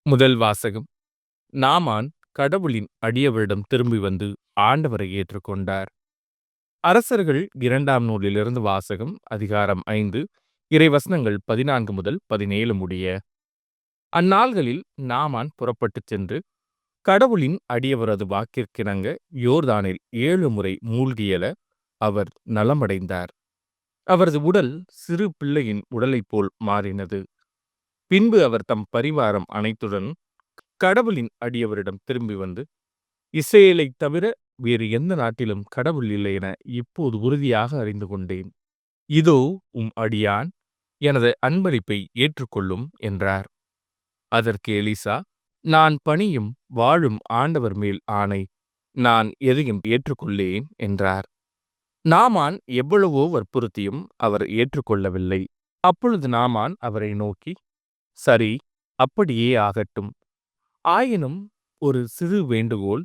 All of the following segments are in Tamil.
முதல் வாசகம். நாமான் கடவுளின் அடியவரிடம் திரும்பி வந்து ஆண்டவரை ஏற்றுக்கொண்டார். அரசர்கள் 2ஆம் நூலிலிருந்து வாசகம். அதிகாரம் 5 இறைவசனங்கள் 14 முதல் 17 முடிய. அந்நாள்களில் நாமான் புறப்பட்டுச் சென்று கடவுளின் அடியவரது வாக்கிற்கிணங்க யோர்தானில் 7 முறை மூழ்கியல அவர் நலமடைந்தார். அவரது உடல் சிறு பிள்ளையின் உடலைப் போல் மாறினது. பின்பு அவர் தம் பரிவாரம் அனைத்துடன் கடவுளின் அடியவரிடம் திரும்பி வந்து, இஸ்ரேலைத் தவிர வேறு எந்த நாட்டிலும் கடவுள் இல்லை என இப்போது உறுதியாக அறிந்து கொண்டேன். இதோ அடியான், எனது அன்பளிப்பை ஏற்றுக்கொள்ளும் என்றார். அதற்கு எலிசா, நான் பணியும் வாழும் ஆண்டவர் மேல் ஆணை, நான் எதையும் ஏற்றுக்கொள்ளேன் என்றார். நாமான் எவ்வளவோ வற்புறுத்தியும் அவர் ஏற்றுக்கொள்ளவில்லை. அப்பொழுது நாமான் அவரை நோக்கி, சரி, அப்படியே ஆகட்டும். ஆயினும் ஒரு சிறு வேண்டுகோள்,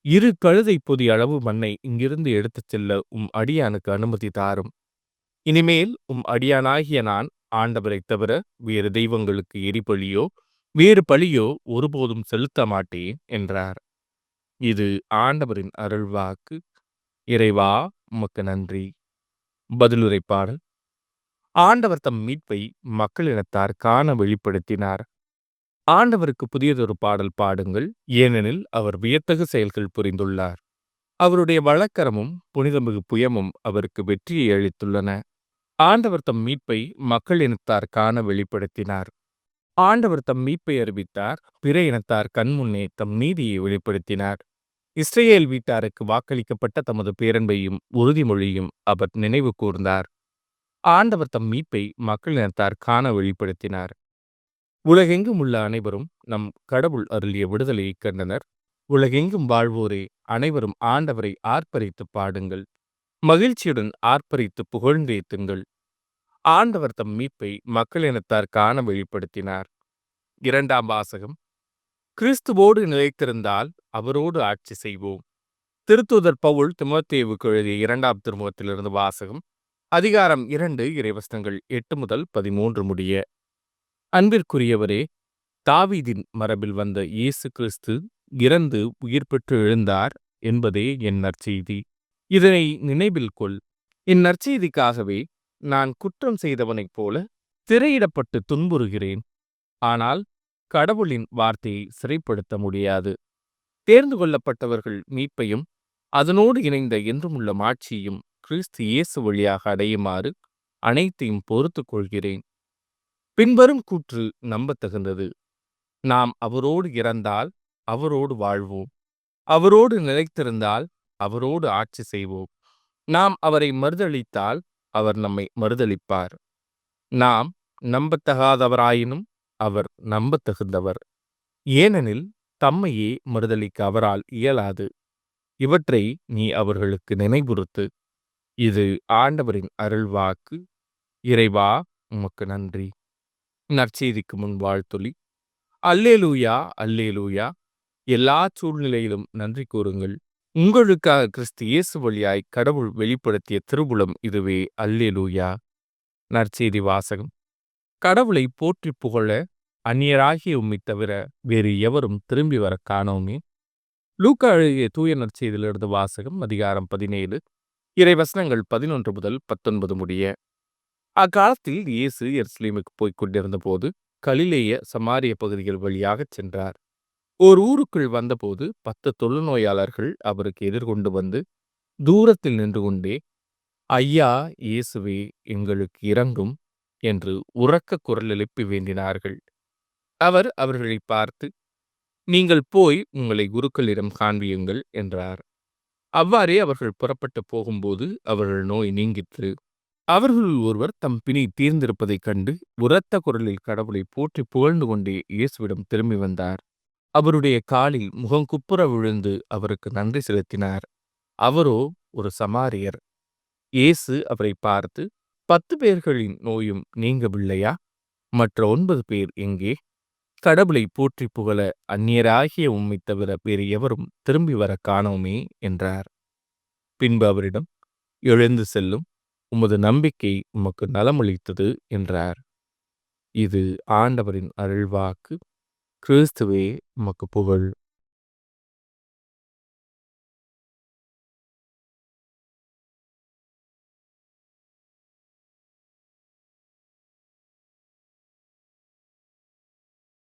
2 கழுதை பொதி அளவு மண்ணை இங்கிருந்து எடுத்துச் செல்ல அடியானுக்கு அனுமதி தாரும். இனிமேல் அடியானாகிய நான் ஆண்டவரைத் தவிர வேறு தெய்வங்களுக்கு எரிபலியோ வேறு பலியோ ஒருபோதும் செலுத்த மாட்டேன் என்றார். இது ஆண்டவரின் அருள்வாக்கு. இறைவா, உமக்கு நன்றி. பதிலுரை பாடல். ஆண்டவர் தம் மீட்பை மக்களினத்தார் காண வெளிப்படுத்தினார். ஆண்டவருக்கு புதியதொரு பாடல் பாடுங்கள், ஏனெனில் அவர் வியத்தகு செயல்கள் புரிந்துள்ளார். அவருடைய வழக்கரமும் புனிதமிகு புயமும் அவருக்கு வெற்றியை அளித்துள்ளன. ஆண்டவர் தம் மீட்பை மக்களினத்தார் காண வெளிப்படுத்தினார். ஆண்டவர் தம் மீட்பை அறிவித்தார். பிற இனத்தார் கண்முன்னே தம் நீதியை வெளிப்படுத்தினார். இஸ்ரேல் வீட்டாருக்கு வாக்களிக்கப்பட்ட தமது பேரன்பையும் உறுதிமொழியும் அவர் நினைவு கூர்ந்தார். ஆண்டவர் தம் மீட்பை மக்களினத்தார் காண வெளிப்படுத்தினார். உலகெங்கும் உள்ள அனைவரும் நம் கடவுள் அருளிய விடுதலையை கண்டனர். உலகெங்கும் வாழ்வோரே, அனைவரும் ஆண்டவரை ஆர்ப்பரித்து பாடுங்கள். மகிழ்ச்சியுடன் ஆர்ப்பரித்து புகழ்ந்தேத்துங்கள். ஆண்டவர் தம் மீட்பை மக்களினத்தார் காண வெளிப்படுத்தினார். 2ஆம் வாசகம். கிறிஸ்துவோடு நிலைத்திருந்தால் அவரோடு ஆட்சி செய்வோம். திருத்தூதர் பவுல் திமோத்தேயுவுக்கு எழுதிய 2ஆம் திருமுகத்திலிருந்து வாசகம். அதிகாரம் 2 இறைவசனங்கள் 8 முதல் 13 முடிய. அன்பிற்குரியவரே, தாவீதின் மரபில் வந்த இயேசு கிறிஸ்து இறந்து உயிர் பெற்று எழுந்தார் என்பதே என் நற்செய்தி. இதனை நினைவில் கொள். இந்நற்செய்திக்காகவே நான் குற்றம் செய்தவனைப் போல திரையிடப்பட்டு துன்புறுகிறேன். ஆனால் கடவுளின் வார்த்தையை சிறைப்படுத்த முடியாது. தேர்ந்து கொள்ளப்பட்டவர்கள் மீட்பையும் அதனோடு இணைந்த என்றுமுள்ள மாட்சியையும் கிறிஸ்து இயேசு வழியாக அடையுமாறு அனைத்தையும் பொறுத்துக் கொள்கிறேன். பின்வரும் கூற்று நம்பத்தகுந்தது. நாம் அவரோடு இறந்தால் அவரோடு வாழ்வோம். அவரோடு நிலைத்திருந்தால் அவரோடு ஆட்சி செய்வோம். நாம் அவரை மறுதலித்தால் அவர் நம்மை மறுதலிப்பார். நாம் நம்பத்தகாதவராயினும் அவர் நம்பத்தகுந்தவர். ஏனெனில் தம்மையே மறுதலிக்க அவரால் இயலாது. இவற்றை நீ அவர்களுக்கு நினைவுறுத்து. இது ஆண்டவரின் அருள்வாக்கு. இறைவா, உமக்கு நன்றி. நற்செய்திக்கு முன் வாழ்த்தொலி. அல்லேலூயா, அல்லேலூயா. எல்லா சூழ்நிலையிலும் நன்றி கூறுங்கள். உங்களுக்காக கிறிஸ்து இயேசு வழியாய் கடவுள் வெளிப்படுத்திய திருவுளம் இதுவே. அல்லேலூயா. நற்செய்தி வாசகம். கடவுளை போற்றி புகழ அந்நியராகிய உம்மைத் தவிர வேறு எவரும் திரும்பி வர காணோமே. லூக்கா எழுதிய தூய நற்செய்தியிலிருந்து வாசகம். அதிகாரம் 17 இறைவசனங்கள் 11 முதல் 19 முடிய. அக்காலத்தில் இயேசு எருசலேமுக்கு போய்க் கொண்டிருந்த போது கலிலேய சமாரிய பகுதிகள் வழியாகச் சென்றார். ஓர் ஊருக்குள் வந்தபோது 10 தொழுநோயாளர்கள் அவருக்கு எதிர்கொண்டு வந்து தூரத்தில் நின்று கொண்டே, ஐயா, இயேசுவே, எங்களுக்கு இரங்கும் என்று உரக்க குரல் எழுப்பி வேண்டினார்கள். அவர் அவர்களை பார்த்து, நீங்கள் போய் உங்களை குருக்களிடம் காண்பியுங்கள் என்றார். அவ்வாறே அவர்கள் புறப்பட்டு போகும்போது அவர்கள் நோய் நீங்கிற்று. அவர்களுள் ஒருவர் தம் பிணி தீர்ந்திருப்பதைக் கண்டு உரத்த குரலில் கடவுளை போற்றி புகழ்ந்து கொண்டே இயேசுவிடம் திரும்பி வந்தார். அவருடைய காலில் முகங்குப்புற விழுந்து அவருக்கு நன்றி செலுத்தினார். அவரோ ஒரு சமாரியர். இயேசு அவரை பார்த்து, 10 பேர்களின் நோயும் நீங்கவில்லையா? மற்ற 9 பேர் எங்கே? கடவுளை போற்றி புகழ அந்நியராகிய உம்மைத் தவிர வேறு எவரும் திரும்பி வர காணோமே என்றார். பின்பு அவரிடம், எழுந்து செல்லும், உமது நம்பிக்கை உமக்கு நலமளித்தது என்றார். இது ஆண்டவரின் அருள்வாக்கு. கிறிஸ்துவே உமக்கு புகழ்.